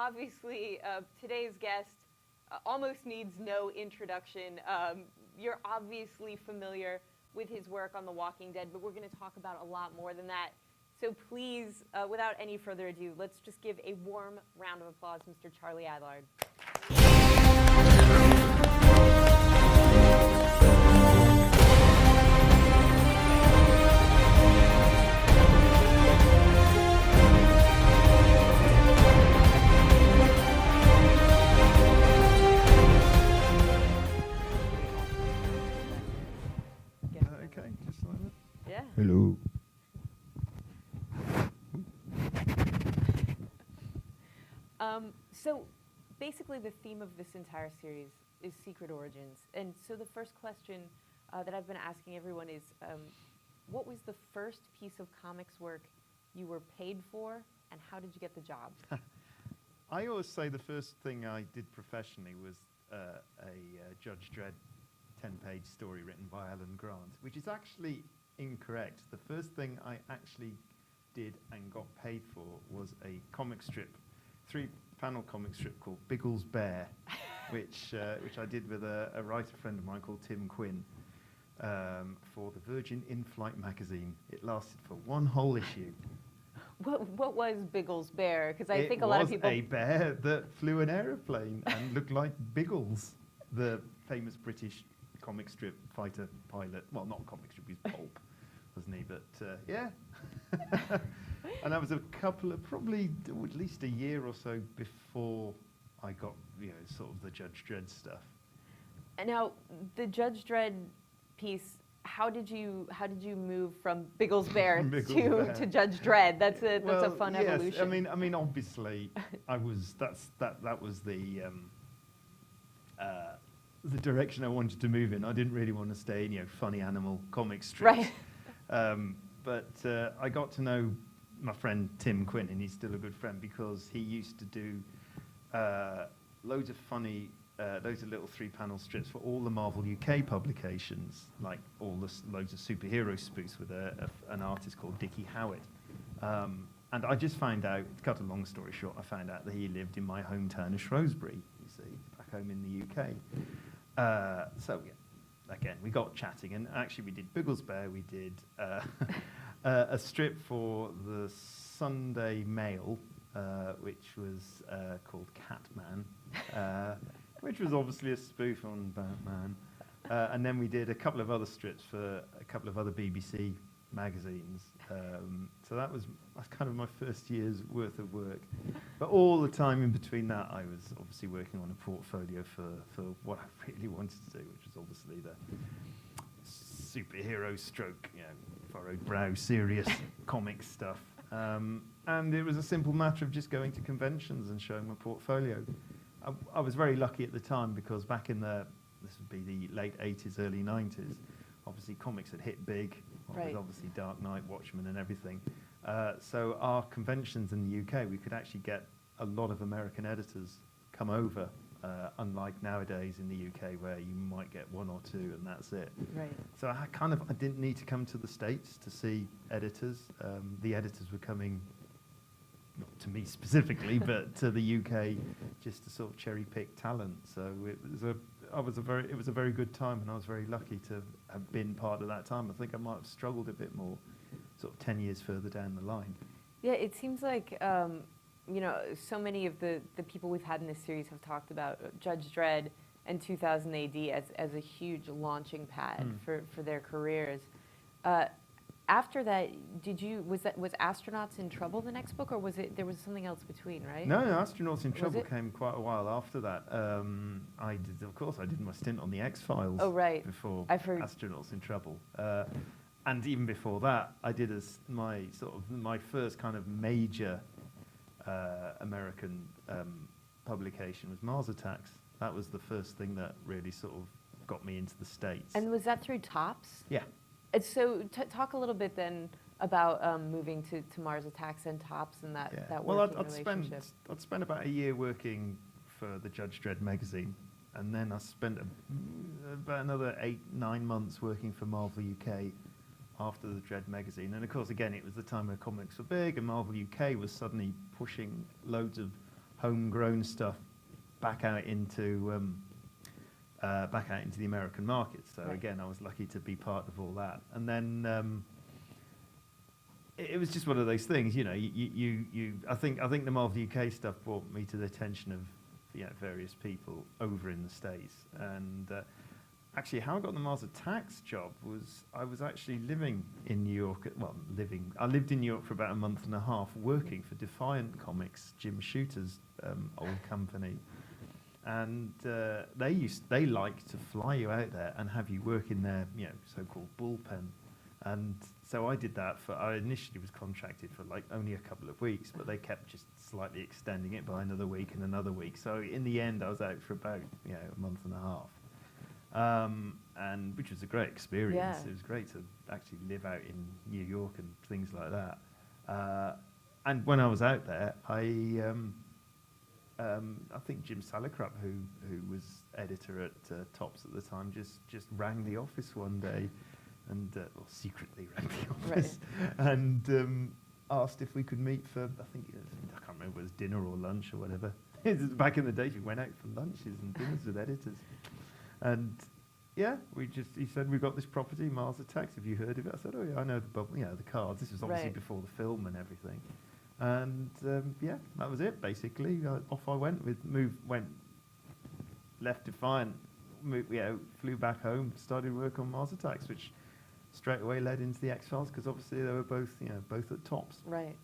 obviously, today's guest almost needs no introduction. You're obviously familiar with his work on The Walking Dead, but we're going to talk about a lot more than that. So please, without any further ado, let's just give a warm round of applause, Mr. Charlie Adlard. Okay, just like that. Yeah. Hello. So basically the theme of this entire series is secret origins. And so the first question that I've been asking everyone is, what was the first piece of comics work you were paid for, and how did you get the job? I always say the first thing I did professionally was a Judge Dredd 10-page story written by Alan Grant, which is actually incorrect. The first thing I actually did and got paid for was a comic strip, 3-panel comic strip called Biggles Bear, which I did with a writer friend of mine called Tim Quinn for the Virgin In-Flight magazine. It lasted for one whole issue. What was Biggles Bear? Because I think a lot of people... It was a bear that flew an aeroplane and looked like Biggles, the famous British comic strip fighter pilot. Well, not comic strip, he was pulp, wasn't he? But yeah. And that was a couple of, probably at least a year or so before I got, sort of the Judge Dredd stuff. And now, the Judge Dredd piece, how did you move from Biggles Bear to Judge Dredd? That's a fun evolution. I mean, obviously, that was the direction I wanted to move in. I didn't really want to stay in, funny animal comic strips. Right. But I got to know my friend Tim Quinn, and he's still a good friend because he used to do loads of funny, loads of little 3-panel strips for all the Marvel UK publications, like loads of superhero spoofs with an artist called Dickie Howitt. And I just found out, to cut a long story short, I found out that he lived in my hometown of Shrewsbury, you see, back home in the UK. So yeah, again, we got chatting, and actually we did Biggles Bear, we did a strip for the Sunday Mail, which was called Catman, which was obviously a spoof on Batman. And then we did a couple of other strips for a couple of other BBC magazines. So that's kind of my first year's worth of work. But all the time in between that, I was obviously working on a portfolio for what I really wanted to do, which was obviously the superhero stroke, furrowed brow, serious comic stuff. And it was a simple matter of just going to conventions and showing my portfolio. I was very lucky at the time because back in this would be the late 80s, early 90s, obviously comics had hit big. Right. With obviously Dark Knight, Watchmen and everything. So our conventions in the UK, we could actually get a lot of American editors come over, unlike nowadays in the UK where you might get one or two and that's it. Right. So I didn't need to come to the States to see editors. The editors were coming, not to me specifically, but to the UK just to sort of cherry pick talent. So it was a very good time, and I was very lucky to have been part of that time. I think I might have struggled a bit more sort of 10 years further down the line. Yeah, it seems like, so many of the people we've had in this series have talked about Judge Dredd and 2000 AD as a huge launching pad for their careers. After that, was Astronauts in Trouble the next book, or there was something else between, right? No, Astronauts in Trouble came quite a while after that. I did my stint on the X-Files. Oh, right. Before Astronauts in Trouble. And even before that, I did my first kind of major American publication was Mars Attacks. That was the first thing that really sort of got me into the States. And was that through Topps? Yeah. And so talk a little bit then about moving to Mars Attacks and Topps and that working relationship. I'd spent about a year working for the Judge Dredd magazine, and then I spent about another 8-9 months working for Marvel UK after the Dredd magazine. And of course, again, it was the time where comics were big, and Marvel UK was suddenly pushing loads of homegrown stuff back out into the American market. So Right. again, I was lucky to be part of all that. And then it was just one of those things, you know. I think the Marvel UK stuff brought me to the attention of various people over in the States. And actually, how I got the Mars Attacks job was I was actually living in New York. I lived in New York for about a month and a half, working for Defiant Comics, Jim Shooter's old company. And they like to fly you out there and have you work in their so-called bullpen. And so I did that I initially was contracted for like only a couple of weeks, but they kept just slightly extending it by another week and another week. So in the end, I was out for about a month and a half, and which was a great experience. Yeah. It was great to actually live out in New York and things like that. And when I was out there, I think Jim Salicrup, who was editor at Tops at the time, just rang the office one day, and secretly rang the office, and asked if we could meet for, I can't remember if it was dinner or lunch or whatever. Back in the days, we went out for lunches and dinners with editors, and he said, we've got this property, Mars Attacks. Have you heard of it? I said, oh yeah, I know the cards. This was obviously before the film and everything. And that was it basically. Off I went left Defiant, flew back home, started work on Mars Attacks, which straight away led into the X-Files, because obviously they were both at Tops. Right.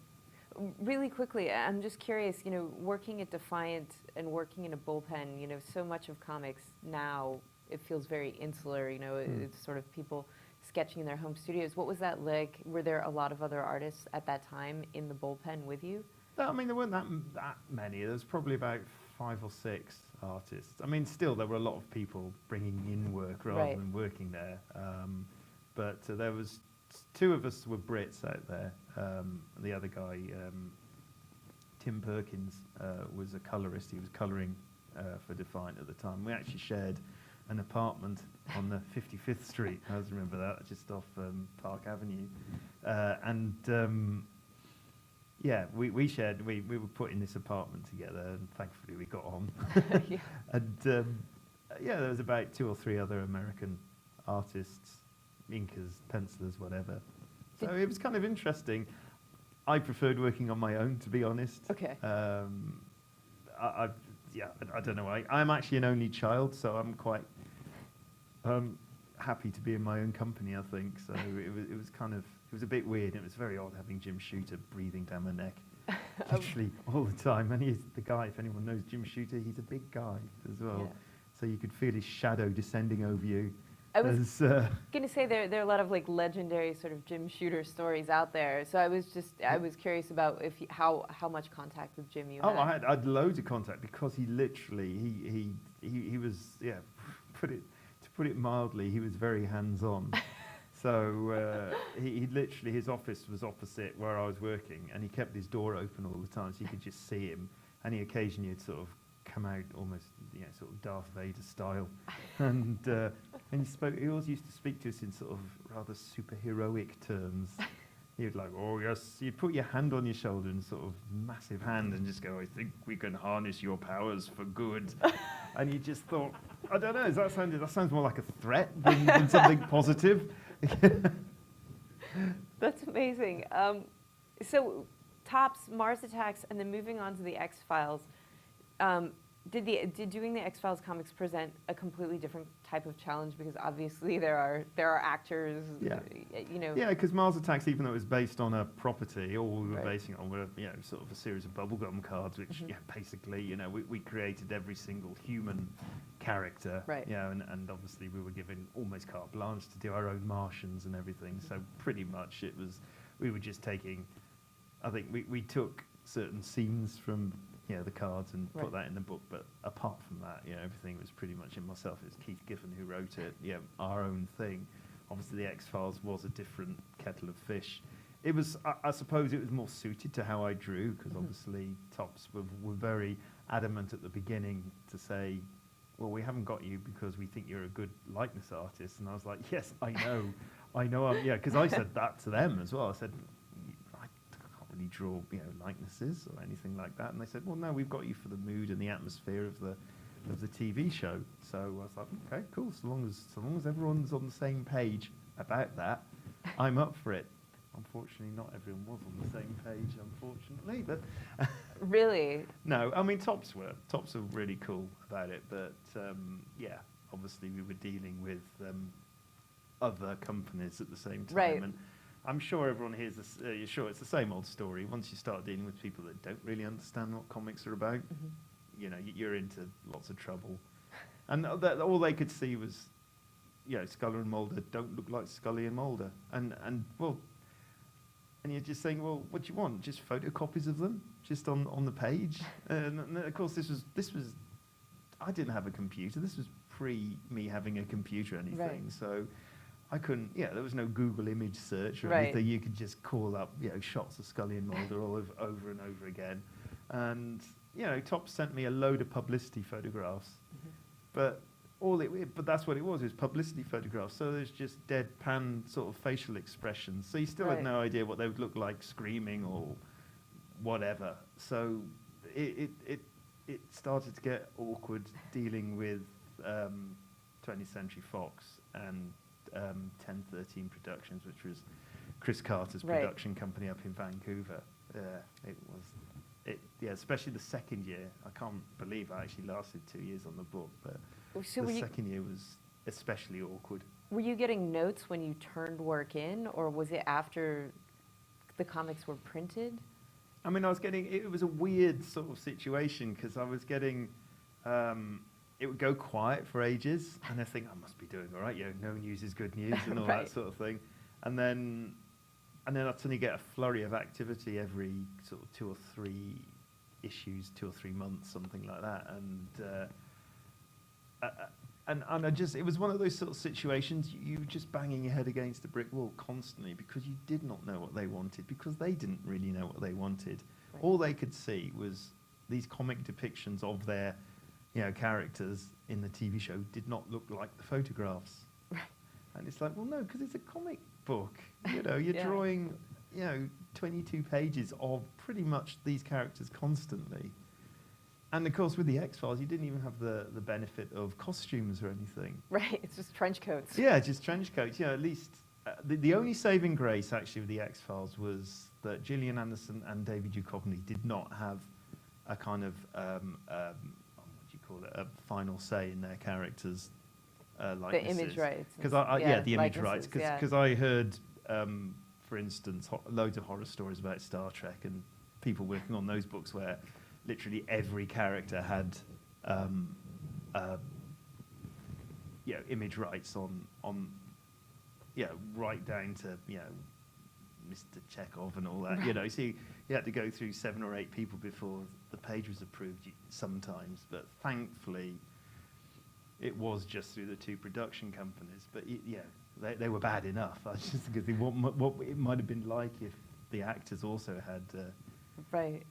Really quickly, I'm just curious, working at Defiant and working in a bullpen, so much of comics now, it feels very insular, it's sort of people sketching in their home studios. What was that like? Were there a lot of other artists at that time in the bullpen with you? I mean, there weren't that many. There was probably about 5 or 6 artists. I mean, still, there were a lot of people bringing in work rather than working there. But there was 2 of us were Brits out there. The other guy, Tim Perkins, was a colorist. He was coloring for Defiant at the time. We actually shared an apartment on the 55th Street. I always remember that, just off Park Avenue. We shared. We were put in this apartment together, and thankfully we got on. Yeah. And there was about 2 or 3 other American artists, inkers, pencilers, whatever. So it was kind of interesting. I preferred working on my own, to be honest. Okay. I don't know. I'm actually an only child, so I'm quite happy to be in my own company, I think. So it was a bit weird. It was very odd having Jim Shooter breathing down my neck, literally all the time. And he's the guy, if anyone knows Jim Shooter, he's a big guy as well. Yeah. So you could feel his shadow descending over you. I was going to say there are a lot of like legendary sort of Jim Shooter stories out there. So I was curious about how much contact with Jim you had. Oh, I had loads of contact, because he literally he was to put it mildly, he was very hands-on. So he literally, his office was opposite where I was working, and he kept his door open all the time, so you could just see him. And he occasionally would sort of come out almost, sort of Darth Vader style, and he always used to speak to us in sort of rather superheroic terms. He would like, oh yes, you'd put your hand on your shoulder and sort of massive hand and just go, I think we can harness your powers for good. And you just thought, I don't know, that sounds more like a threat than something positive. That's amazing. So Tops, Mars Attacks, and then moving on to the X-Files. Did doing the X-Files comics present a completely different type of challenge? Because obviously there are actors, Yeah, because Mars Attacks, even though it was based on a property, all we were basing it on were sort of a series of bubblegum cards, which basically we created every single human character, and obviously we were given almost carte blanche to do our own Martians and everything. So pretty much we were just taking, I think we took certain scenes from the cards and put that in the book, but apart from that, everything was pretty much in myself. It was Keith Giffen who wrote it, our own thing. Obviously the X-Files was a different kettle of fish. It was, I suppose it was more suited to how I drew, because obviously Tops were very adamant at the beginning to say, well, we haven't got you because we think you're a good likeness artist. And I was like, yes, I know, because I said that to them as well. I said, really draw, likenesses or anything like that. And they said, well, no, we've got you for the mood and the atmosphere of the TV show. So I was like, okay, cool. So long as everyone's on the same page about that, I'm up for it. Unfortunately, not everyone was on the same page, unfortunately, but Really? no, I mean, Tops were really cool about it, but yeah, obviously we were dealing with other companies at the same time, Right. and I'm sure everyone hears this. You're sure it's the same old story. Once you start dealing with people that don't really understand what comics are about, you're into lots of trouble, and all they could see was, Scully and Mulder don't look like Scully and Mulder, and you're just saying, well, what do you want? Just photocopies of them, just on the page. And of course, this was. I didn't have a computer. This was pre me having a computer or anything. Right. So I couldn't. Yeah, there was no Google image search or Right. anything. You could just call up, shots of Scully and Mulder all over and over again. And Top sent me a load of publicity photographs, but. But that's what it was publicity photographs. So there's just deadpan sort of facial expressions. So you still Right. had no idea what they would look like screaming or whatever. So it started to get awkward dealing with 20th Century Fox and 1013 Productions, which was Chris Carter's Right. production company up in Vancouver. Especially the second year. I can't believe I actually lasted 2 years on the book, but So the second year was especially awkward. were you getting notes when you turned work in, or was it after the comics were printed? I mean, it was a weird sort of situation because I was getting, it would go quiet for ages, and I think I must be doing all right, no news is good news and all Right. that sort of thing. And then I'd suddenly get a flurry of activity every sort of 2 or 3 issues, 2 or 3 months, something like that. And it was one of those sort of situations you were just banging your head against a brick wall constantly because you did not know what they wanted, because they didn't really know what they wanted. Right. All they could see was these comic depictions of their, characters in the TV show did not look like the photographs. Right. And it's like, well, no, because it's a comic book. You're Yeah. drawing, 22 pages of pretty much these characters constantly. And of course, with the X-Files, you didn't even have the benefit of costumes or anything. Right, it's just trench coats. Yeah, just trench coats. At least the only saving grace actually with the X-Files was that Gillian Anderson and David Duchovny did not have a kind of what do you call it, a final say in their characters' likenesses. The image rights. Because the image rights. Likenesses, Because I heard, for instance, loads of horror stories about Star Trek and people working on those books where literally every character had image rights on right down to Mr. Chekhov and all that. Right. So you had to go through 7 or 8 people before the page was approved sometimes, but thankfully it was just through the 2 production companies. But they were bad enough. I was just thinking what it might have been like if the actors also had Right.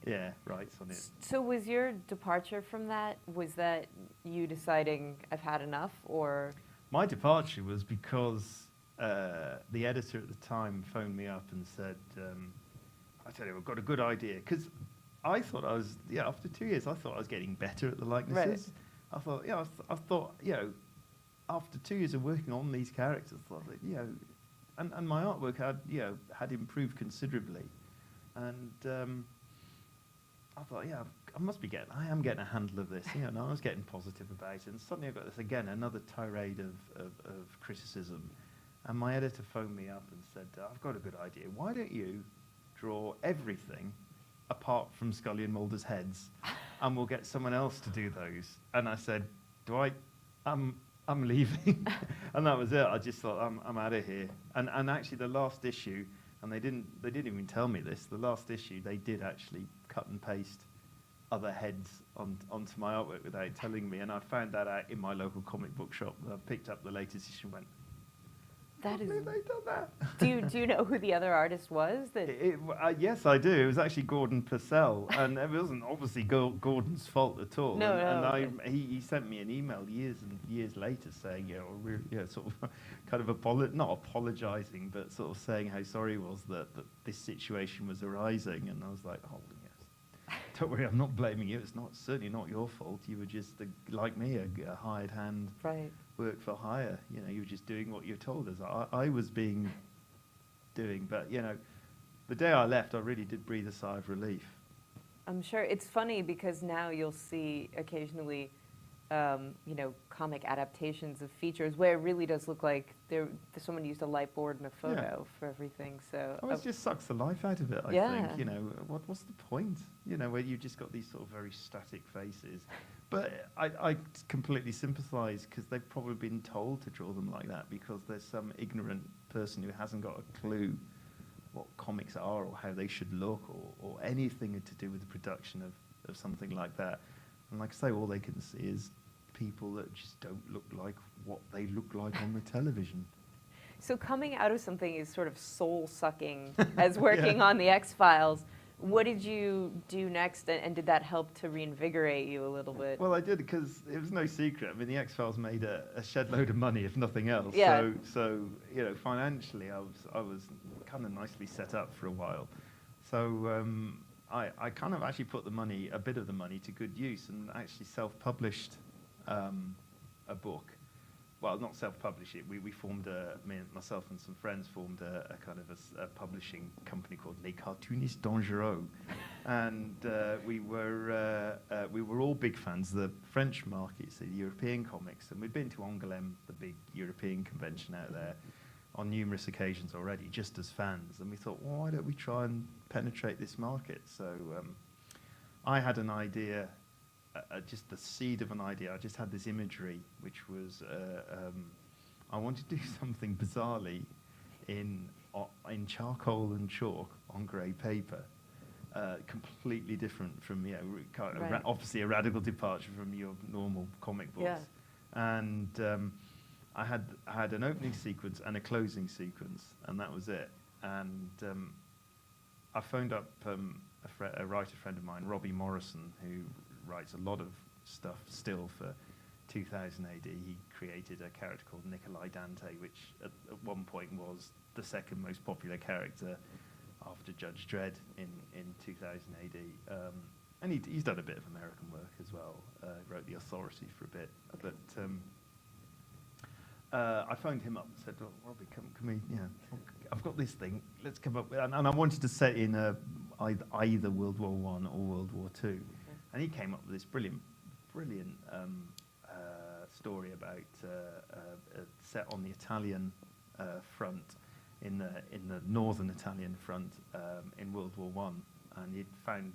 rights on it. So was your departure from that, was that you deciding I've had enough, or? My departure was because the editor at the time phoned me up and said, I tell you, I've got a good idea. Because I thought I was, after 2 years, I thought I was getting better at the likenesses. Right. I thought, after 2 years of working on these characters, I thought that, and my artwork had improved considerably. And I thought, I am getting a handle of this, and I was getting positive about it. And suddenly I got this, again, another tirade of criticism. And my editor phoned me up and said, I've got a good idea. Why don't you draw everything apart from Scully and Mulder's heads, and we'll get someone else to do those? And I said, I'm leaving. And that was it. I just thought, I'm out of here. And actually the last issue, and they didn't even tell me this, the last issue, they did actually cut and paste other heads onto my artwork without telling me. And I found that out in my local comic book shop. I picked up the latest issue and went, That is. Have they done that? Do you know who the other artist was? That Yes, I do. It was actually Gordon Purcell, and it wasn't obviously Gordon's fault at all. No, and he sent me an email years and years later saying, we're sort of kind of not apologising, but sort of saying how sorry he was that this situation was arising. And I was like, oh yes, don't worry, I'm not blaming you. It's certainly not your fault. You were just like me, a hired hand. right. Work for hire. You were just doing what you told us. I was doing, but the day I left, I really did breathe a sigh of relief. I'm sure it's funny because now you'll see occasionally, comic adaptations of features where it really does look like someone used a light board and a photo for everything. So It just sucks the life out of it. I think. What's the point? Where you just got these sort of very static faces. But I completely sympathise because they've probably been told to draw them like that because there's some ignorant person who hasn't got a clue what comics are or how they should look or anything to do with the production of something like that. And like I say, all they can see is people that just don't look like what they look like on the television. So coming out of something as sort of soul-sucking as working on the X-Files, what did you do next, and did that help to reinvigorate you a little bit? Well, I did because it was no secret. I mean, the X-Files made a shed load of money, if nothing else. Yeah. So financially, I was kind of nicely set up for a while. So I kind of actually put a bit of the money to good use and actually self-published a book. Well, not self-published it. We formed myself and some friends formed a kind of a publishing company called Les Cartoonistes Dangereux, and we were all big fans of the French markets, the European comics, and we'd been to Angoulême, the big European convention out there, on numerous occasions already, just as fans. And we thought, well, why don't we try and penetrate this market? So I had an idea. Just the seed of an idea. I just had this imagery, which was I wanted to do something bizarrely in charcoal and chalk on grey paper, completely different from obviously a radical departure from your normal comic books. Yeah. And I had an opening sequence and a closing sequence, and that was it. And I phoned up a writer friend of mine, Robbie Morrison, who writes a lot of stuff still for 2000 AD. He created a character called Nikolai Dante, which at one point was the second most popular character after Judge Dredd in 2000 AD. And he's done a bit of American work as well. Wrote The Authority for a bit. Okay. But I phoned him up and said, oh, Robbie, can we, I've got this thing, let's come up with, and I wanted to set in either World War I or World War II. Okay. And he came up with this brilliant story about set on the Italian front, in the northern Italian front in World War I, and he'd found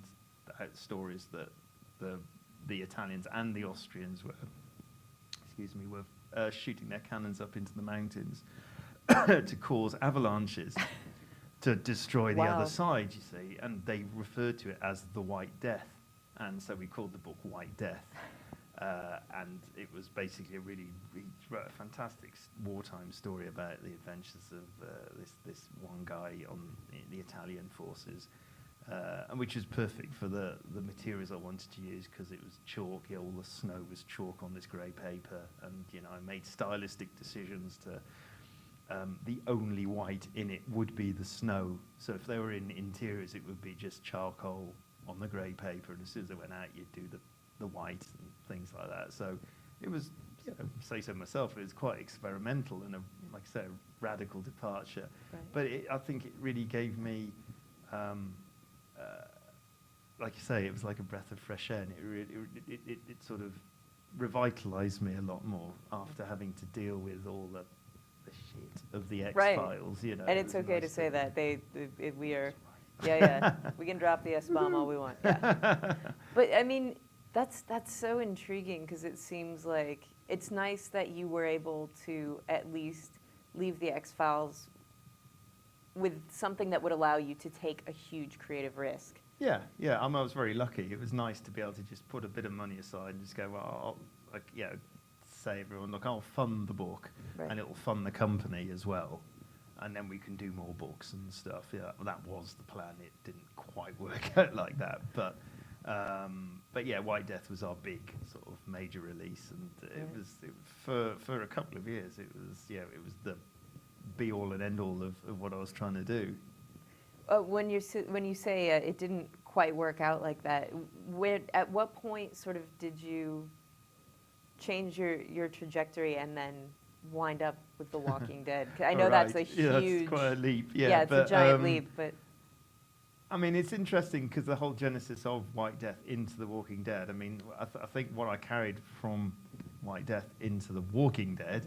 out stories that the Italians and the Austrians were shooting their cannons up into the mountains to cause avalanches to destroy the other side, you see, and they referred to it as the White Death, and so we called the book White Death. And it was basically he wrote a fantastic wartime story about the adventures of this one guy on the Italian forces, and which was perfect for the materials I wanted to use, because it was chalk. All the snow was chalk on this grey paper, and I made stylistic decisions to. The only white in it would be the snow. So if they were in interiors, it would be just charcoal on the grey paper, and as soon as they went out, you'd do the white and things like that. So it was, say so myself, it was quite experimental and like I say, a radical departure. Right. But I think it really gave me, like you say, it was like a breath of fresh air, and it sort of revitalised me a lot more after having to deal with all the shit of the X-Files. Right. And it's okay to say that we are. Yeah, we can drop the S-bomb all we want. Yeah. But I mean, that's so intriguing, because it seems like it's nice that you were able to at least leave the X-Files with something that would allow you to take a huge creative risk. Yeah. I was very lucky. It was nice to be able to just put a bit of money aside and just go, well, say everyone, look, I'll fund the book, Right. and it'll fund the company as well, and then we can do more books and stuff. Yeah, that was the plan. It didn't quite work out like that, but yeah, White Death was our big sort of major release, and it was for a couple of years. It was the be all and end all of what I was trying to do. When you say it didn't quite work out like that, at what point sort of did you change your trajectory and then wind up with The Walking Dead? 'Cause I know that's a huge, that's quite a leap. Yeah, it's a giant leap, but. I mean, it's interesting because the whole genesis of White Death into The Walking Dead, I mean, I think what I carried from White Death into The Walking Dead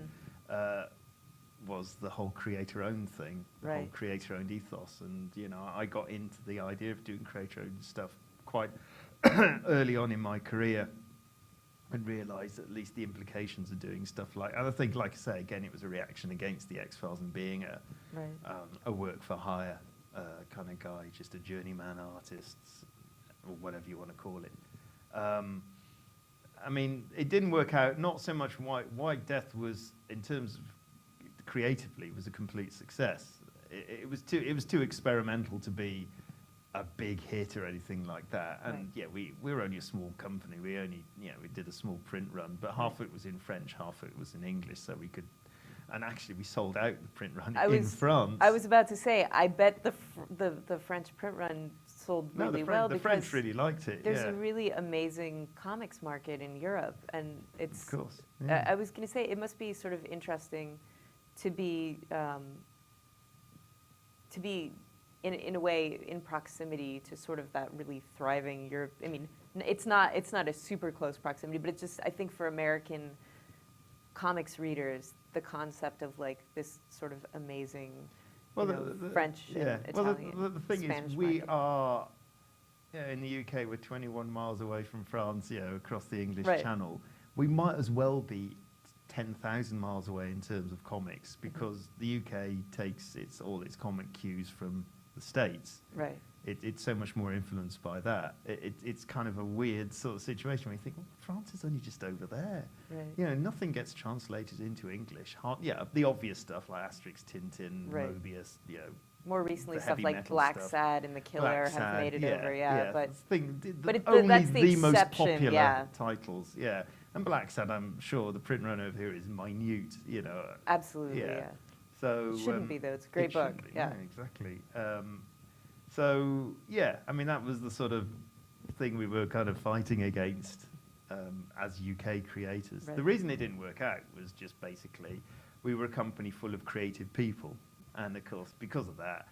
was the whole creator-owned thing, the whole creator-owned ethos. And, you know, I got into the idea of doing creator-owned stuff quite early on in my career and realised at least the implications of doing stuff like, and I think, like I say, again, it was a reaction against the X-Files and being a work-for-hire kind of guy, just a journeyman artist, or whatever you want to call it. I mean, it didn't work out, not so much White Death was, in terms of creatively, was a complete success. It was too experimental to be a big hit or anything like that. And we were only a small company. We did a small print run, but half of it was in French, half of it was in English, so we could. And actually, we sold out the print run in France. I was about to say, I bet the French print run sold really well. The French really liked it. There's a really amazing comics market in Europe, and it's. Of course. Yeah. I was going to say it must be sort of interesting to be in a way in proximity to sort of that really thriving Europe. I mean, it's not a super close proximity, but it's just, I think for American comics readers, the concept of like this sort of amazing French and Italian, well, the thing Spanish is, we market. are in the UK. We're 21 miles away from France. Across the English Channel, we might as well be 10,000 miles away in terms of comics, because the UK takes all its comic cues from the States. Right. It's so much more influenced by that. It's kind of a weird sort of situation where you think, well, France is only just over there. Right. Nothing gets translated into English. The obvious stuff like Asterix, Tintin, Mobius. More recently, the stuff heavy like metal Black stuff. Sad and The Killer Black have Sad, made it over, but only that's the most exception, popular titles, And Black Sad, I'm sure the print run over here is minute, Absolutely, yeah. So it shouldn't be though. It's a great book. Yeah, exactly. I mean, that was the sort of thing we were kind of fighting against as UK creators. Right. The reason it didn't work out was just basically we were a company full of creative people, and of course because of that,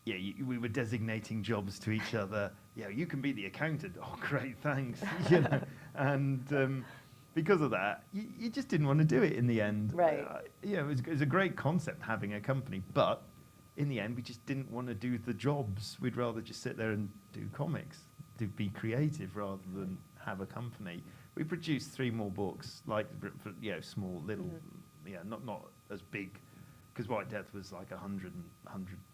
we were designating jobs to each other. You can be the accountant. Oh, great, thanks. And because of that, you just didn't want to do it in the end. Right. It was a great concept having a company, but in the end, we just didn't want to do the jobs. We'd rather just sit there and do comics, to be creative rather than have a company. We produced 3 more books, like small, little, not as big, because White Death was like 100.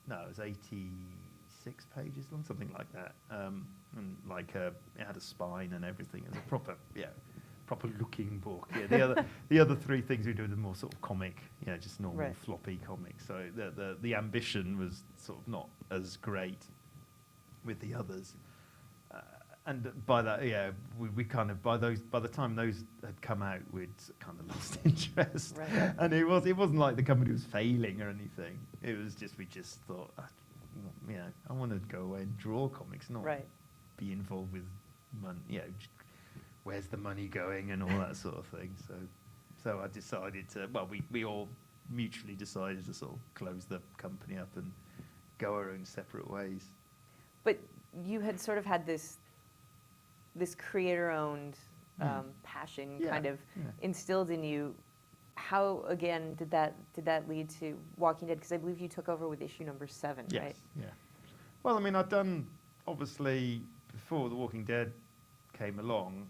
No, it was 86 pages long, something like that. And like it had a spine and everything. It was a proper looking book. The other 3 things we did were more sort of comic, just normal floppy comics. So the ambition was sort of not as great with the others. And by that, we kind of by the time those had come out, we'd kind of lost interest. Right. And it wasn't like the company was failing or anything. It was just we just thought, I want to go away and draw comics, not be involved with money. Where's the money going and all that sort of thing. So I decided to. Well, we all mutually decided to sort of close the company up and go our own separate ways. But you had sort of had this creator-owned passion kind of instilled in you. How again did that lead to Walking Dead? Because I believe you took over with issue number 7, yes, right? Yeah. Well, I mean, I'd done obviously before The Walking Dead came along.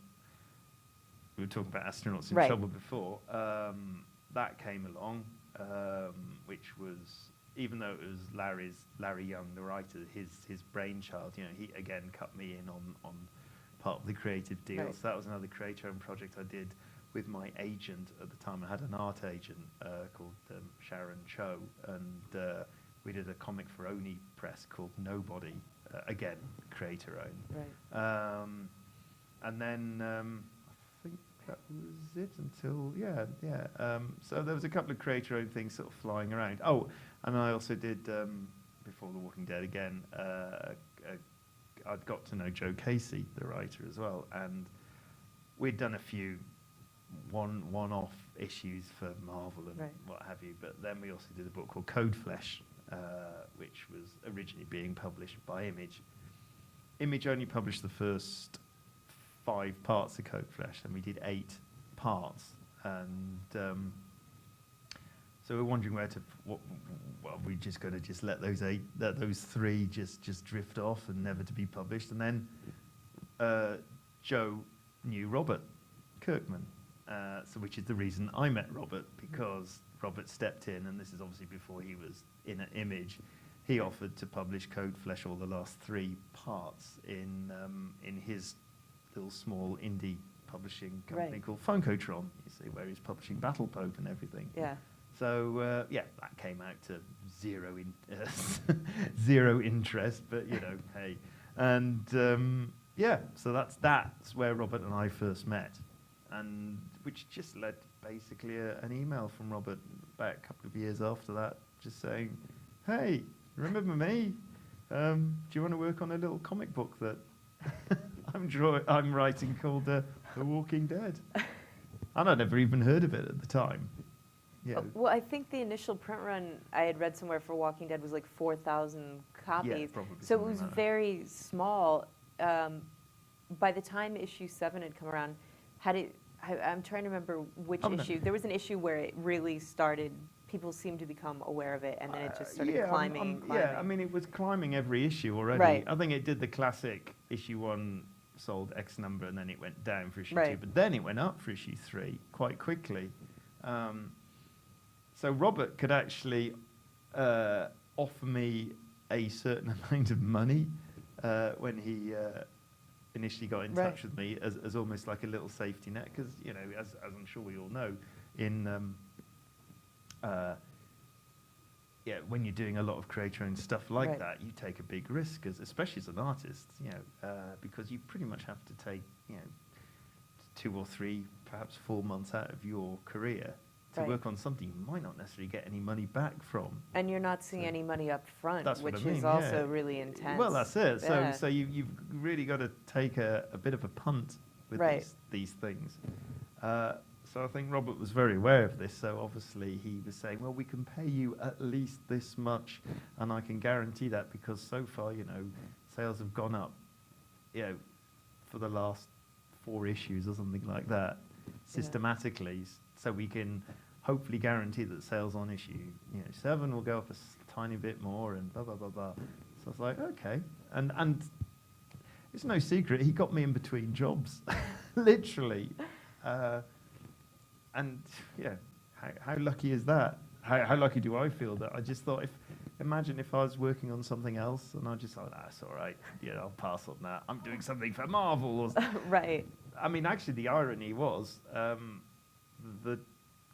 We were talking about Astronauts in Trouble before. That came along, which was, even though it was Larry Young, the writer, his brainchild. He again cut me in on part of the creative deal. Right. So that was another creator-owned project I did. with my agent at the time. I had an art agent called Sharon Cho, and we did a comic for Oni Press called Nobody, again, creator-owned. Right. And then I think that was it until, so there was a couple of creator-owned things sort of flying around. Oh, and I also did, before The Walking Dead again, I'd got to know Joe Casey, the writer, as well, and we'd done a few one-off issues for Marvel and Right. what have you, but then we also did a book called Code Flesh, which was originally being published by Image. Image only published the first 5 parts of Code Flesh, and we did 8 parts, and so we're wondering where to. Well, we just going to just let those 3 just drift off and never to be published, and then Joe knew Robert Kirkman, so which is the reason I met Robert, because Robert stepped in, and this is obviously before he was in an Image. He offered to publish Code Flesh, all the last 3 parts, in his little small indie publishing company Right. called Funkotron, you see, where he's publishing Battle Pope and everything. Yeah. So that came out to zero interest, but hey, and so that's where Robert and I first met, and which just led basically an email from Robert about a couple of years after that, just saying, "Hey, remember me? Do you want to work on a little comic book that I'm writing called The Walking Dead?" And I'd never even heard of it at the time. Yeah. Well, I think the initial print run I had read somewhere for Walking Dead was like 4,000 copies. Yeah, probably. So it was very small. By the time issue 7 had come around, I'm trying to remember which issue. No. There was an issue where it really started, people seemed to become aware of it, and then it just started climbing and climbing. Yeah, I mean, it was climbing every issue already. Right. I think it did the classic issue 1 sold X number, and then it went down for issue 2, Right. but then it went up for issue 3 quite quickly. So Robert could actually offer me a certain amount of money when he initially got in touch with me as almost like a little safety net, because as I'm sure we all know, in when you're doing a lot of creator-owned stuff like that, you take a big risk, especially as an artist, because you pretty much have to take 2 or 3, perhaps 4 months out of your career to work on something you might not necessarily get any money back from. And you're not seeing any money up front, which what I mean, is also really intense. Well, that's it. Yeah. So you've really got to take a bit of a punt with these things. So I think Robert was very aware of this. So obviously he was saying, well, we can pay you at least this much, and I can guarantee that because so far, sales have gone up, for the last 4 issues or something like that, systematically. So we can hopefully guarantee that sales on issue 7 will go up a tiny bit more, and blah blah blah blah. So I was like, okay, and it's no secret he got me in between jobs, literally, and how lucky is that? How lucky do I feel that I just thought, imagine if I was working on something else and I just thought, that's all right, I'll pass on that. I'm doing something for Marvel. Or Right. I mean, actually, the irony was, the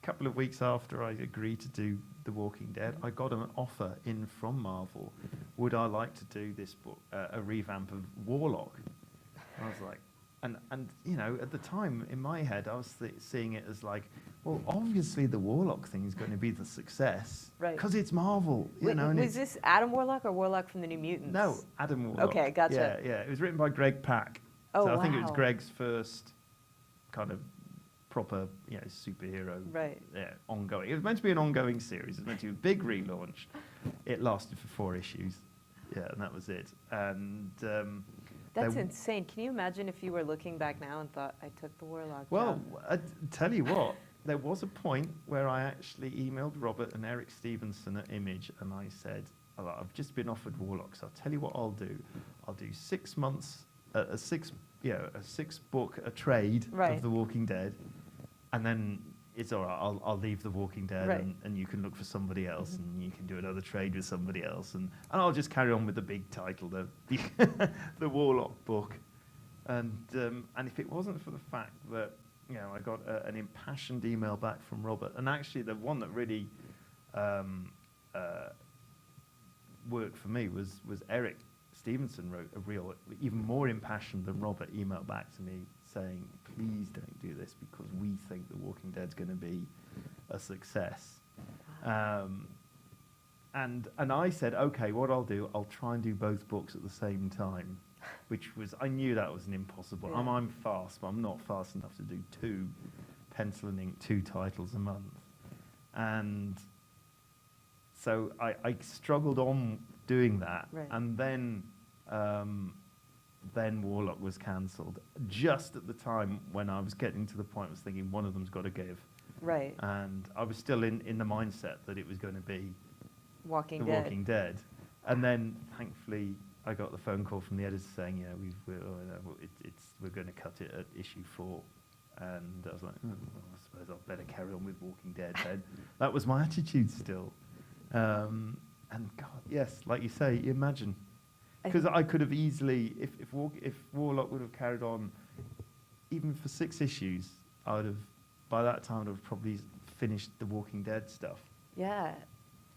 couple of weeks after I agreed to do The Walking Dead, I got an offer in from Marvel. Would I like to do this book, a revamp of Warlock? I was like, and at the time in my head, I was seeing it as like, well, obviously the Warlock thing is going to be the success, right? Because it's Marvel, And was this Adam Warlock or Warlock from the New Mutants? No, Adam Warlock. Okay, gotcha. Yeah. It was written by Greg Pak. Oh, so I think it was Greg's first kind of proper, superhero. Right. Yeah, ongoing. It was meant to be an ongoing series. It was meant to be a big relaunch. It lasted for 4 issues. Yeah, and that was it. And that's insane. Can you imagine if you were looking back now and thought, I took the Warlock Well, job? I tell you what, there was a point where I actually emailed Robert and Eric Stevenson at Image, and I said, I've just been offered Warlock, so I'll tell you what I'll do. I'll do 6 months, a 6-book trade of The Walking Dead, and then it's all right, I'll leave The Walking Dead, and you can look for somebody else, and you can do another trade with somebody else, and I'll just carry on with the big title, the Warlock book. And if it wasn't for the fact that I got an impassioned email back from Robert, and actually the one that really worked for me was Eric Stevenson wrote a real, even more impassioned than Robert, email back to me saying, please don't do this because we think The Walking Dead's going to be a success. And I said, okay, what I'll do, I'll try and do both books at the same time, which was, I knew that was an impossible. Yeah. I'm fast, but I'm not fast enough to do two pencil and ink, 2 titles a month. And so I struggled on doing that, Right. and then Warlock was cancelled just at the time when I was getting to the point I was thinking one of them's got to give. Right. And I was still in the mindset that it was going to be Walking The Dead. Walking Dead. And then, thankfully, I got the phone call from the editor saying, we're going to cut it at issue 4. And I was like, well, I suppose I'll better carry on with Walking Dead then. That was my attitude still. And God, yes, like you say, imagine. Because I could have easily, if Warlock would have carried on, even for 6 issues, I would have, by that time, I would have probably finished the Walking Dead stuff. Yeah.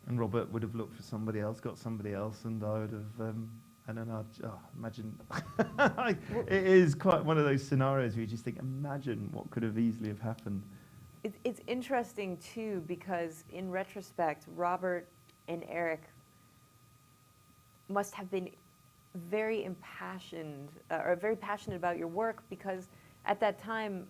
And Robert would have looked for somebody else, got somebody else, and I would have, and then imagine. It is quite one of those scenarios where you just think, imagine what could have easily have happened. It's interesting, too, because in retrospect, Robert and Eric must have been very impassioned, or very passionate about your work, because at that time,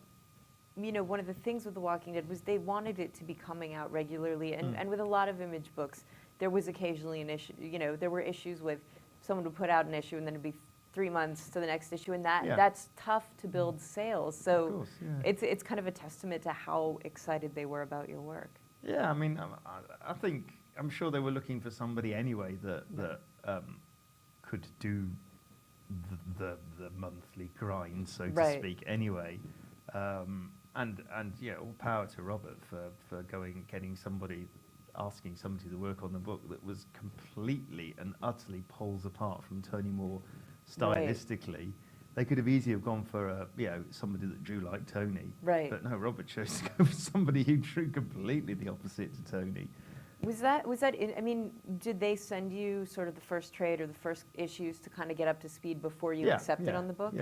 one of the things with The Walking Dead was they wanted it to be coming out regularly, and with a lot of Image books, there was occasionally an issue, there were issues with someone would put out an issue and then it'd be 3 months to the next issue, and that's tough to build sales. So Of course, yeah. it's kind of a testament to how excited they were about your work. Yeah, I mean, I think, I'm sure they were looking for somebody anyway that could do the monthly grind, so to speak, anyway. And all power to Robert for asking somebody to work on the book that was completely and utterly poles apart from Tony Moore stylistically. Right. They could have easily have gone for somebody that drew like Tony. Right. But no, Robert chose to go for somebody who drew completely the opposite to Tony. Did they send you sort of the first trade or the first issues to kind of get up to speed before you accepted on the book?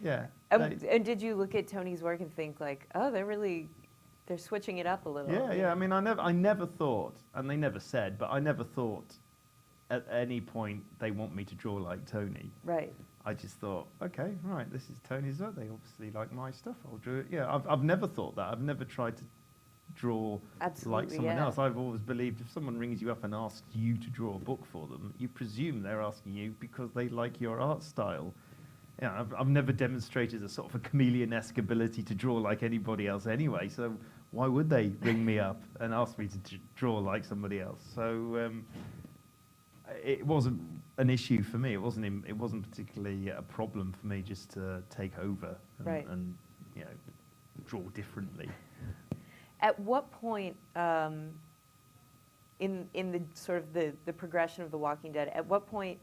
Yeah. And did you look at Tony's work and think like, oh, they're switching it up a little? Yeah. I mean, I never thought, and they never said, but I never thought at any point they want me to draw like Tony. Right. I just thought, okay, right, this is Tony's work. They obviously like my stuff. I'll draw it. Yeah, I've never thought that. I've never tried to draw like someone else. I've always believed if someone rings you up and asks you to draw a book for them, you presume they're asking you because they like your art style. Yeah, I've never demonstrated a sort of a chameleon-esque ability to draw like anybody else anyway, so why would they ring me up and ask me to draw like somebody else? So it wasn't an issue for me. It wasn't particularly a problem for me just to take over and draw differently. At what point in the sort of the progression of The Walking Dead, at what point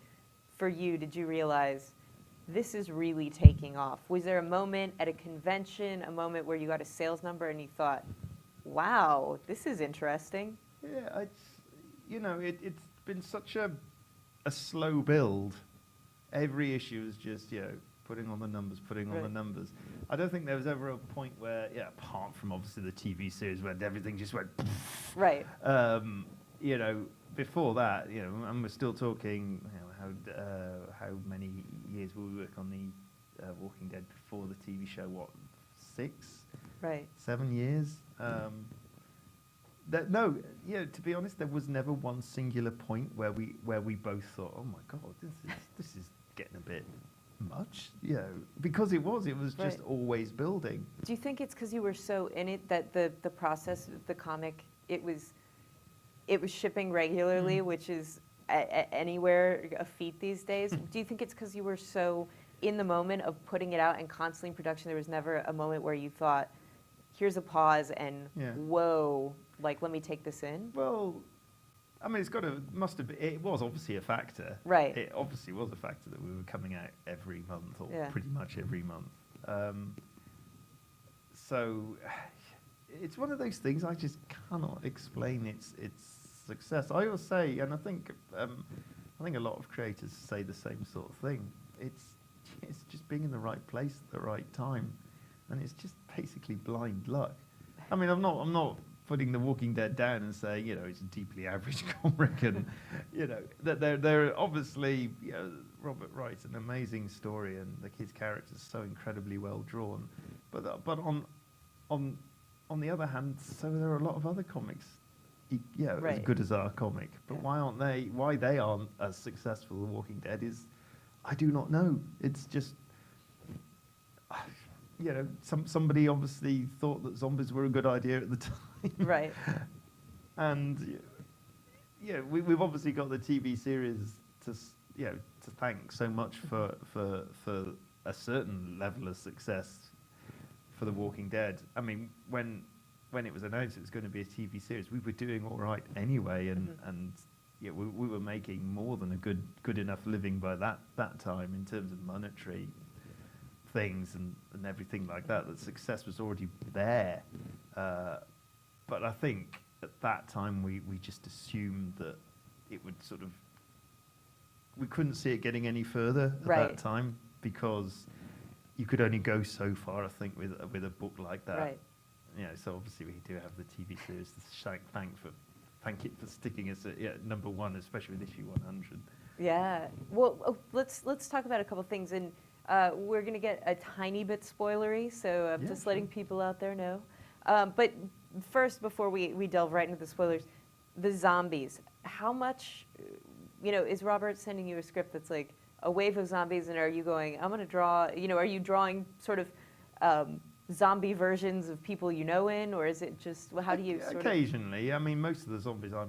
for you did you realize this is really taking off? Was there a moment at a convention, a moment where you got a sales number and you thought, wow, this is interesting? Yeah, it's been such a slow build. Every issue is just, putting on the numbers. I don't think there was ever a point where, apart from obviously the TV series where everything just went, right. Before that, and we're still talking, how many years will we work on the Walking Dead before the TV show? What, 6? Right. 7 years? To be honest, there was never one singular point where we both thought, oh my God, this is getting a bit much, because it was just always building. Do you think it's because you were so in it that the process of the comic, it was shipping regularly, which is anywhere a feat these days? Do you think it's because you were so in the moment of putting it out and constantly in production, there was never a moment where you thought, here's a pause and whoa, like, let me take this in? Well, I mean, it was obviously a factor. Right. It obviously was a factor that we were coming out every month, or pretty much every month. so it's one of those things I just cannot explain its success. I always say, and I think a lot of creators say the same sort of thing. It's just being in the right place at the right time, and it's just basically blind luck. I mean, I'm not putting The Walking Dead down and saying, you know, it's a deeply average comic, and you know that they're obviously, you know, Robert writes an amazing story, and his characters are so incredibly well drawn. But on the other hand, so there are a lot of other comics, you know, as good as our comic. But why they aren't as successful as The Walking Dead is, I do not know. It's just, you know, somebody obviously thought that zombies were a good idea at the time. Right. And yeah, we've obviously got the TV series to thank so much for a certain level of success for The Walking Dead. I mean, when it was announced it was going to be a TV series, we were doing all right anyway, and yeah, we were making more than a good enough living by that time in terms of monetary things and everything like that. That success was already there. But I think at that time we just assumed that it would sort of, we couldn't see it getting any further at that time, because you could only go so far, I think, with a book like that. Right. You know, so obviously we do have the TV series to thank it for sticking us at number one, especially with issue 100. Yeah. Well, let's talk about a couple things, and we're going to get a tiny bit spoilery, so just letting people out there know. But first, before we delve right into the spoilers, the zombies. How much, you know, is Robert sending you a script that's like a wave of zombies, and are you going, I'm going to draw, you know, are you drawing sort of zombie versions of people you know in, or is it just, well, how do you sort Occasionally. I mean, most of the zombies are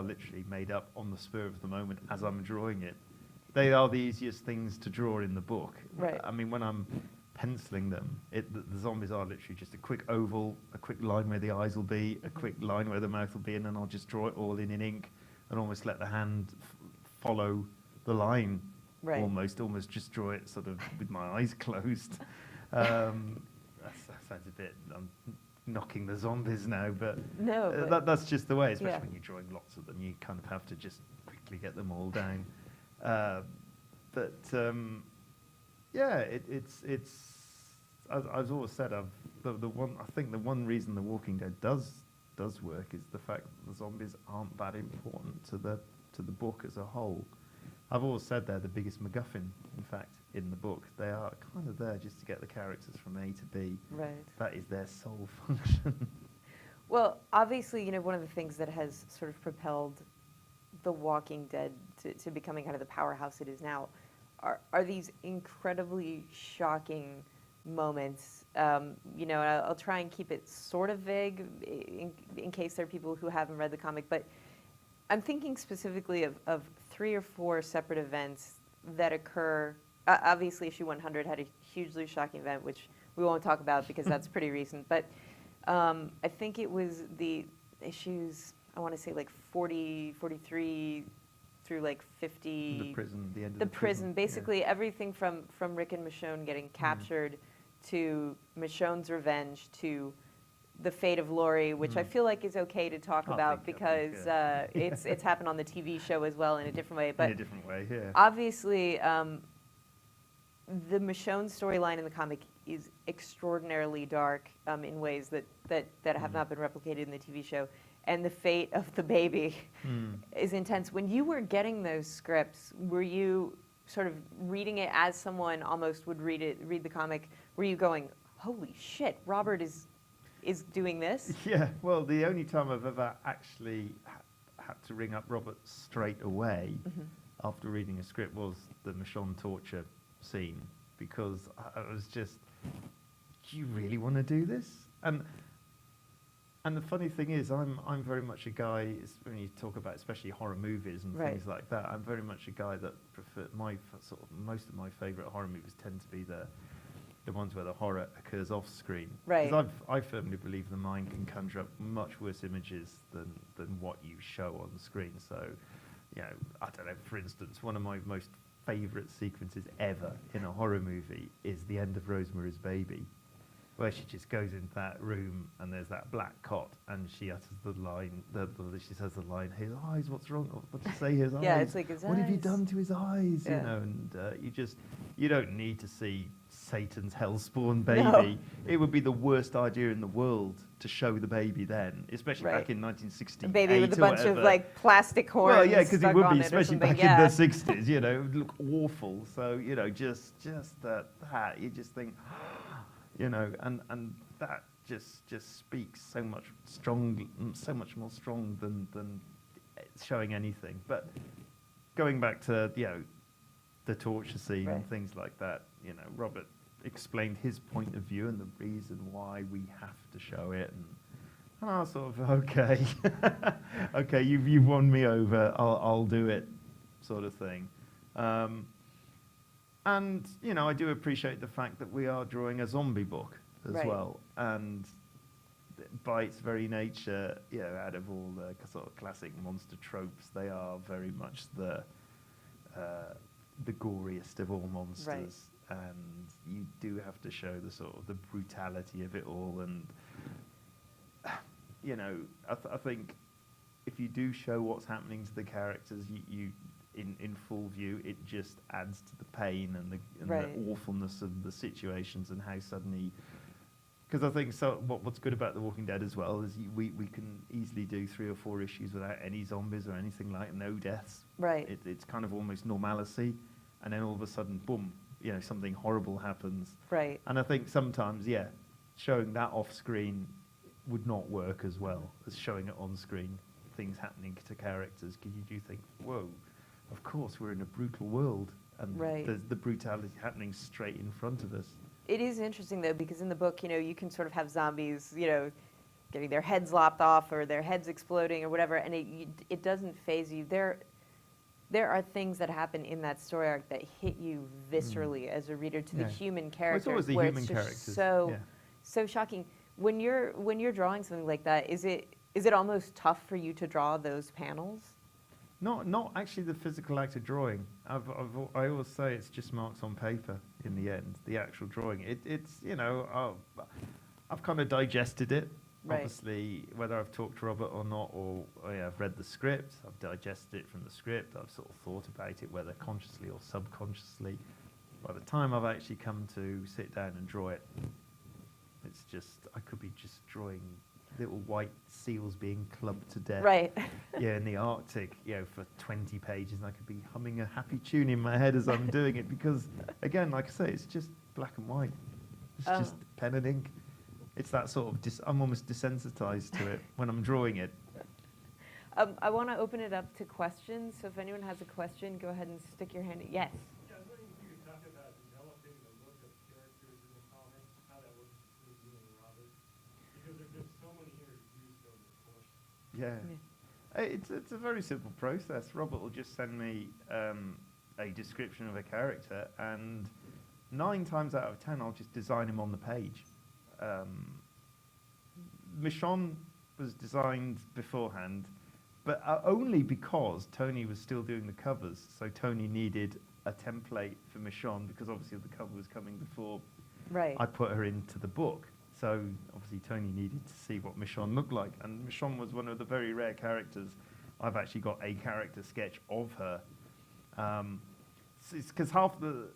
literally made up on the spur of the moment as I'm drawing it. They are the easiest things to draw in the book. Right. I mean, when I'm penciling them, the zombies are literally just a quick oval, a quick line where the eyes will be, a quick line where the mouth will be, and then I'll just draw it all in ink and almost let the hand follow the line. Right. Almost just draw it sort of with my eyes closed. That sounds a bit, I'm knocking the zombies now, but, No, that's just the way, especially when you're drawing lots of them. You kind of have to just quickly get them all down. Yeah, it's as I've always said, I think the one reason The Walking Dead does work is the fact that the zombies aren't that important to the book as a whole. I've always said they're the biggest MacGuffin, in fact, in the book. They are kind of there just to get the characters from A to B. Right. That is their sole function. Well, obviously, you know, one of the things that has sort of propelled The Walking Dead to becoming kind of the powerhouse it is now are these incredibly shocking moments. You know, I'll try and keep it sort of vague in case there are people who haven't read the comic, but I'm thinking specifically of 3 or 4 separate events that occur. Obviously, issue 100 had a hugely shocking event, which we won't talk about because that's pretty recent. But I think it was the issues, I want to say like 40, 43 through like 50. The prison, the end of the prison. Basically, everything from Rick and Michonne getting captured to Michonne's revenge to the fate of Laurie, which I feel like is okay to talk about because it's happened on the TV show as well in a different way. But in a different way, yeah. Obviously, the Michonne storyline in the comic is extraordinarily dark in ways that have not been replicated in the TV show. And the fate of the baby is intense. When you were getting those scripts, were you sort of reading it as someone almost would read the comic? Were you going, holy shit, Robert is doing this? Yeah, well, the only time I've ever actually had to ring up Robert straight away after reading a script was the Michonne torture scene, because I was just, do you really want to do this? And the funny thing is, I'm very much a guy, when you talk about especially horror movies and things like that, I'm very much a guy that most of my favourite horror movies tend to be the ones where the horror occurs off screen. Right. Because I firmly believe the mind can conjure up much worse images than what you show on the screen. So, you know, I don't know, for instance, one of my most favourite sequences ever in a horror movie is the end of Rosemary's Baby. where she just goes into that room and there's that black cot and she utters the line, she says the line, his eyes, what's wrong? What to say, his eyes? Yeah, it's like his what have you eyes. done to his eyes? Yeah. You know, and you don't need to see Satan's hellspawn baby. No. It would be the worst idea in the world to show the baby then, especially Right. back in 1968 A baby with a or bunch of whatever. like plastic horns. Well, yeah, because it stuck would on be, it or especially something. back Yeah. in the 60s, you know, it would look awful. So, you know, just that, you just think, you know, and that just speaks so much more strong than showing anything. But going back to, you know, the torture scene Right. and things like that, you know, Robert explained his point of view and the reason why we have to show it, and I was sort of, okay, okay, you've won me over, I'll do it, sort of thing. And, you know, I do appreciate the fact that we are drawing a zombie book as Right. well, and by its very nature, you know, out of all the sort of classic monster tropes, they are very much the goriest of all monsters. Right. And you do have to show the sort of the brutality of it all, and you know, I think if you do show what's happening to the characters, you in full view, it just adds to the pain and Right. the awfulness of the situations and how suddenly. Because I think what's good about The Walking Dead as well is we can easily do 3 or 4 issues without any zombies or anything no deaths. Right. It's kind of almost normalcy, and then all of a sudden, boom, you know, something horrible happens. Right. And I think sometimes, yeah, showing that off screen would not work as well as showing it on screen, things happening to characters, because you do think, whoa, of course we're in a brutal world, and Right. there's the brutality happening straight in front of us. It is interesting though, because in the book, you know, you can sort of have zombies, you know, getting their heads lopped off or their heads exploding or whatever, and it doesn't faze you. There are things that happen in that story arc that hit you viscerally as a reader to the Yeah. human Well, it's characters, always the where human it's just characters. so yeah. so shocking. When you're drawing something like that, is it almost tough for you to draw those panels? Not actually the physical act of drawing. I always say it's just marks on paper in the end. The actual drawing, it's you know, I've kind of digested it. Right. Obviously, whether I've talked to Robert or not, or I've read the script, I've digested it from the script. I've sort of thought about it, whether consciously or subconsciously. By the time I've actually come to sit down and draw it, it's just I could be just drawing little white seals being clubbed to death. Right. Yeah, in the Arctic, you know, for 20 pages, and I could be humming a happy tune in my head as I'm doing it, because, again, like I say, it's just black and white. It's Oh. just pen and ink. It's that sort of, I'm almost desensitized to it when I'm drawing it. I want to open it up to questions, so if anyone has a question, go ahead and stick your hand in. Yes? Yeah, I was wondering if you could talk about developing the look of characters in the comics, how that works between you and Robert, because there have been so many interviews over the course. Yeah. It's a very simple process. Robert will just send me a description of a character, and 9 times out of 10, I'll just design him on the page. Michonne was designed beforehand, but only because Tony was still doing the covers. So Tony needed a template for Michonne, because obviously the cover was coming before Right. I put her into the book. So obviously Tony needed to see what Michonne looked like, and Michonne was one of the very rare characters. I've actually got a character sketch of her. It's because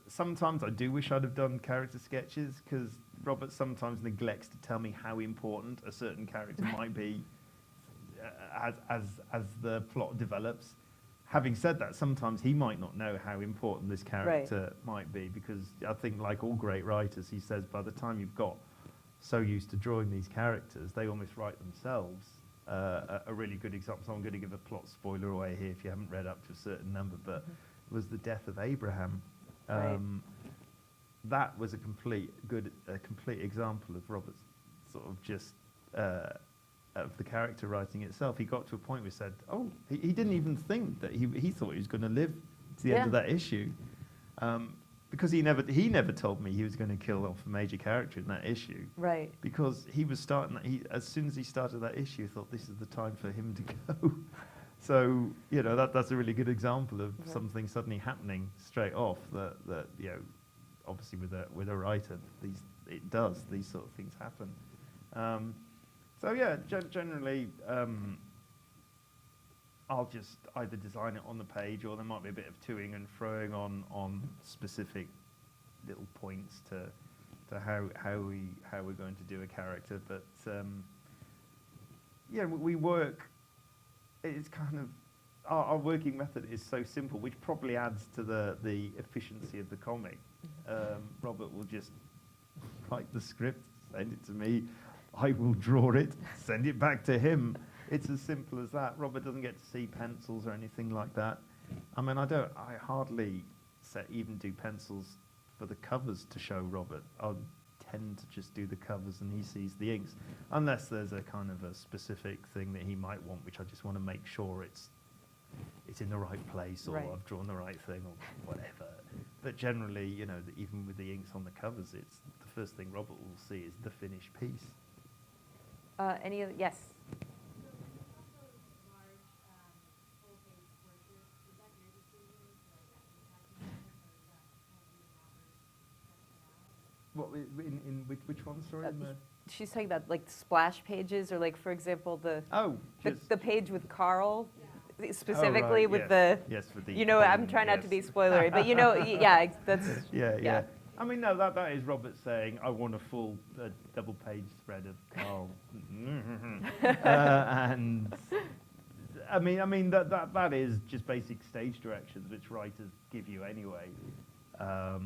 sometimes I do wish I'd have done character sketches, because Robert sometimes neglects to tell me how important a certain character might be as the plot develops. Having said that, sometimes he might not know how important this character might be, because I think, like all great writers, he says by the time you've got so used to drawing these characters, they almost write themselves. A really good example, so I'm going to give a plot spoiler away here if you haven't read up to a certain number, but was the death of Abraham. Right. That was a complete example of Robert's sort of just of the character writing itself. He got to a point where he said, oh, he didn't even think that he thought he was going to live to the end of that issue. Because he never told me he was going to kill off a major character in that issue. Right. Because he was starting, as soon as he started that issue, he thought this is the time for him to go. So, you know, that's a really good example of something suddenly happening straight off that you know, obviously with a writer, it does. These sort of things happen. So yeah, generally, I'll just either design it on the page, or there might be a bit of toing and froing on specific little points to how we're going to do a character. But yeah, we work. It's kind of our working method is so simple, which probably adds to the efficiency of the comic. Robert will just write the script, send it to me. I will draw it, send it back to him. It's as simple as that. Robert doesn't get to see pencils or anything like that. I mean, I hardly even do pencils for the covers to show Robert. I'll tend to just do the covers and he sees the inks, unless there's a kind of a specific thing that he might want, which I just want to make sure it's in the right place, or Right. I've drawn the right thing, or whatever. But generally, you know, even with the inks on the covers, it's the first thing Robert will see is the finished piece. Any other, yes? What in which one? Sorry. In the She's talking about like splash pages, or like, for example, the just page with Carl, specifically with yes. the, Yes, for the you know, I'm poem, trying not to be yes. spoilery, but you know, yeah, that's, Yeah. I mean, no, that is Robert saying, I want a full double-page spread of Carl. And I mean that is just basic stage directions which writers give you anyway. Yeah,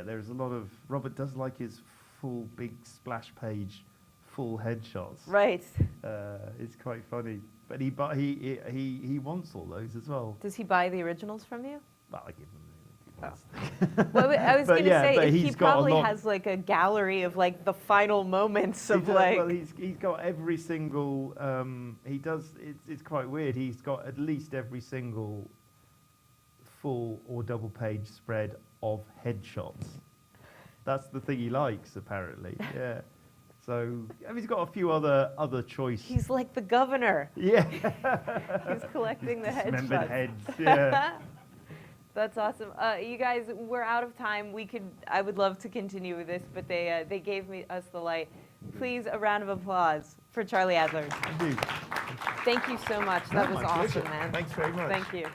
there's a lot of Robert does like his full big splash page, full headshots. right. It's quite funny, but he wants all those as well. Does he buy the originals from you? Well, I give him. Well, I was But going to yeah, say, but if he he's got a probably lot- has like a gallery of like the final moments of like, Well, he's got every single. He does. It's quite weird. He's got at least every single full or double page spread of headshots. That's the thing he likes, apparently. Yeah. So I mean, he's got a few other choices. he's like the governor. Yeah. He's collecting the Dismembered headshots. heads. Yeah. That's awesome. You guys, we're out of time. I would love to continue with this, but they gave us the light. Please, a round of applause for Charlie Adlard. Thank you. Thank you so much. That No, was my awesome, pleasure. man. Thanks very much. Thank you.